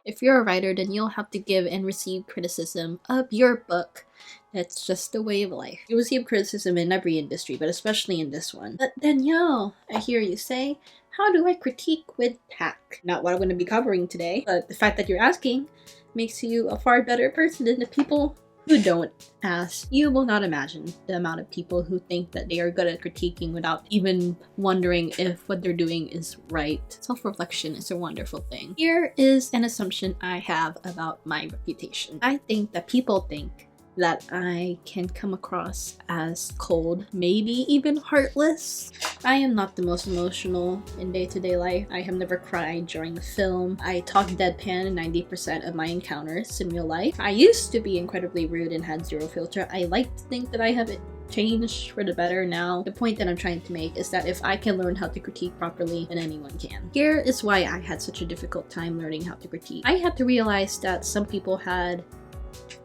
If you're a writer, then you'll have to give and receive criticism of your book. That's just the way of life. You receive criticism in every industry, but especially in this one. But Danielle, I hear you say, how do I critique with tact? Not what I'm going to be covering today, but the fact that you're asking makes you a far better person than the people who don't ask. You will not imagine the amount of people who think that they are good at critiquing without even wondering if what they're doing is right. Self-reflection is a wonderful thing. Here is an assumption I have about my reputation. I think that people think that I can come across as cold, maybe even heartless. I am not the most emotional in day-to-day life. I have never cried during the film. I talk deadpan in 90% of my encounters in real life. I used to be incredibly rude and had zero filter. I like to think that I have changed for the better now. The point that I'm trying to make is that if I can learn how to critique properly, then anyone can. Here is why I had such a difficult time learning how to critique. I had to realize that some people had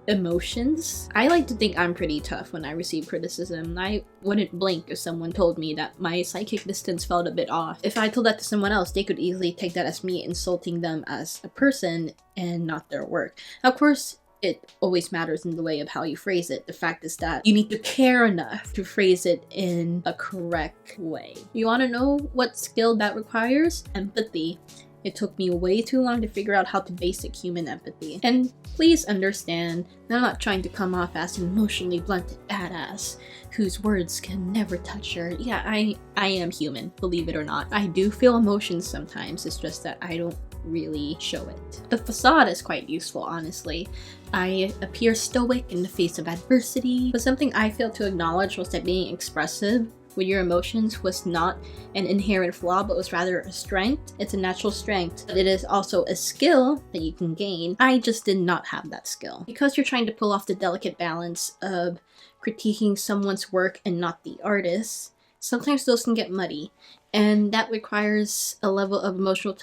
emotions. I like to think I'm pretty tough when I receive criticism. I wouldn't blink if someone told me that my psychic distance felt a bit off. If I told that to someone else, they could easily take that as me insulting them as a person and not their work. Of course, it always matters in the way of how you phrase it. The fact is that you need to care enough to phrase it in a correct way. You want to know what skill that requires? Empathy. It took me way too long to figure out how to basic human empathy. And please understand that I'm not trying to come off as an emotionally blunted badass whose words can never touch her. Yeah, I am human, believe it or not. I do feel emotions sometimes, it's just that I don't really show it. The facade is quite useful, honestly. I appear stoic in the face of adversity, but something I failed to acknowledge was that being expressive with your emotions was not an inherent flaw, but was rather a strength. It's a natural strength, but it is also a skill that you can gain. I just did not have that skill. Because you're trying to pull off the delicate balance of critiquing someone's work and not the artist, sometimes those can get muddy, and that requires a level of emotional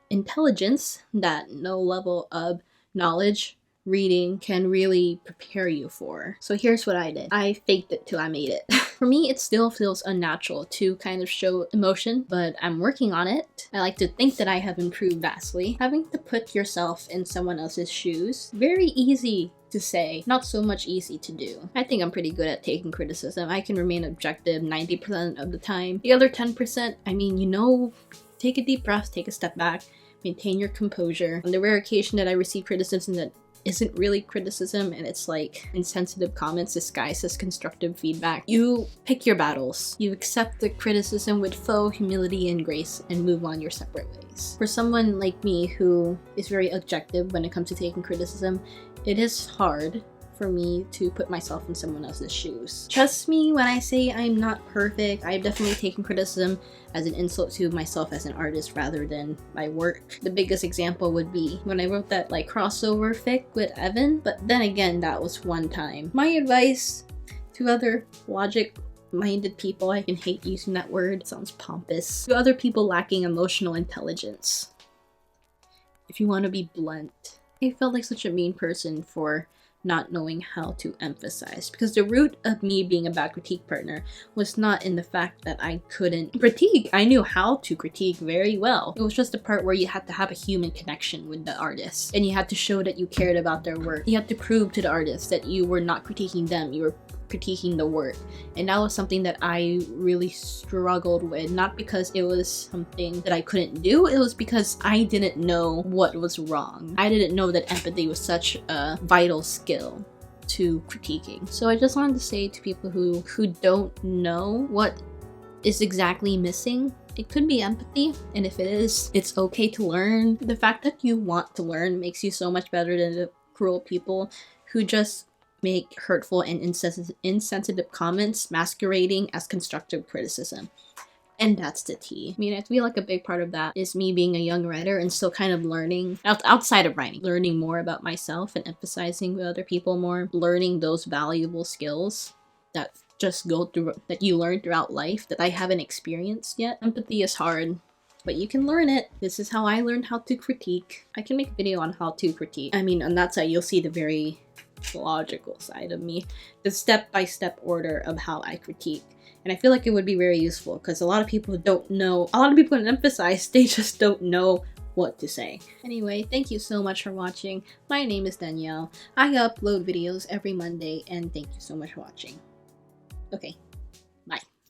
intelligence that no level of knowledge reading can really prepare you for. So here's what I did. I faked it till I made it. For me, it still feels unnatural to kind of show emotion, but I'm working on it. I like to think that I have improved vastly. Having to put yourself in someone else's shoes, very easy to say, not so much easy to do. I think I'm pretty good at taking criticism. I can remain objective 90% of the time. The other 10%, I mean, take a deep breath, take a step back, maintain your composure. On the rare occasion that I receive criticism that isn't really criticism and it's like insensitive comments disguised as constructive feedback, you pick your battles. You accept the criticism with faux humility and grace and move on your separate ways. For someone like me who is very objective when it comes to taking criticism, it is hard for me to put myself in someone else's shoes. Trust me when I say I'm not perfect. I've definitely taken criticism as an insult to myself as an artist rather than my work. The biggest example would be when I wrote that crossover fic with Evan, but then again, that was one time. My advice to other logic-minded people, I can hate using that word, it sounds pompous, to other people lacking emotional intelligence. If you want to be blunt, I felt like such a mean person for not knowing how to emphasize, because the root of me being a bad critique partner was not in the fact that I couldn't critique. I knew how to critique very well. It was just the part where you had to have a human connection with the artist and you had to show that you cared about their work. You had to prove to the artist that you were not critiquing them, you were critiquing the work. And that was something that I really struggled with, not because it was something that I couldn't do, it was because I didn't know what was wrong. I didn't know that empathy was such a vital skill to critiquing. So I just wanted to say to people who don't know what is exactly missing, it could be empathy, and if it is, it's okay to learn. The fact that you want to learn makes you so much better than the cruel people who just make hurtful and insensitive comments masquerading as constructive criticism. And that's the tea. I mean, I feel like a big part of that is me being a young writer and still kind of learning, outside of writing, learning more about myself and emphasizing with other people more, learning those valuable skills that that you learn throughout life that I haven't experienced yet. Empathy is hard, but you can learn it. This is how I learned how to critique. I can make a video on how to critique. I mean, on that side, you'll see the very logical side of me, the step-by-step order of how I critique. And I feel like it would be very useful because a lot of people don't know, a lot of people can emphasize, they just don't know what to say. Anyway, thank you so much for watching. My name is Danielle. I upload videos every Monday, and thank you so much for watching. Okay,